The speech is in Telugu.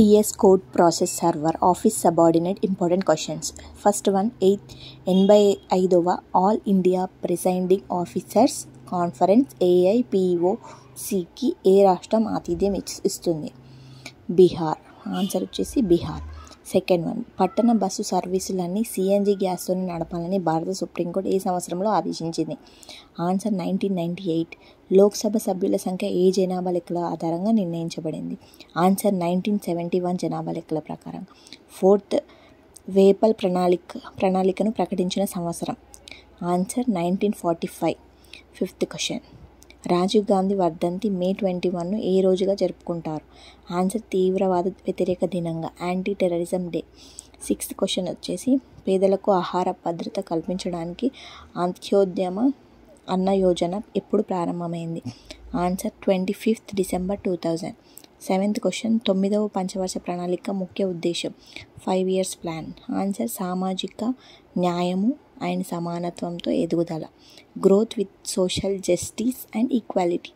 TS Code Process Server Office Subordinate Important Questions. First one, 85వ all India presiding officers conference AIPOCకి ఏ రాష్ట్రం ఆతిథ్యం ఇస్తుంది? బీహార్. ఆన్సర్ వచ్చేసి బీహార్. సెకండ్ వన్, పట్టణ బస్సు సర్వీసులన్నీ CNG గ్యాస్తోనే నడపాలని భారత సుప్రీంకోర్టు ఏ సంవత్సరంలో ఆదేశించింది? ఆన్సర్ 1998. లోక్సభ సభ్యుల సంఖ్య ఏ జనాభా లెక్కల ఆధారంగా నిర్ణయించబడింది? ఆన్సర్ 1971 జనాభా లెక్కల ప్రకారం. ఫోర్త్, వేపల్ ప్రణాళికను ప్రకటించిన సంవత్సరం? Answer 1945. Fifth question, Rajiv Gandhi వర్ధంతి May 21 ఏ రోజుగా జరుపుకుంటారు? ఆన్సర్ తీవ్రవాద వ్యతిరేక దినంగా, anti terrorism day. Sixth question వచ్చేసి, పేదలకు ఆహార భద్రత కల్పించడానికి అంత్యోదయ అన్న యోజన ఎప్పుడు ప్రారంభమైంది? Answer 25th December 2000. Seventh question, 9వ పంచవర్ష ప్రణాళిక ముఖ్య ఉద్దేశం? 5 years ప్లాన్. ఆన్సర్ సామాజిక న్యాయము అండ్ సమానత్వంతో ఎదుగుదల, growth with social justice and equality.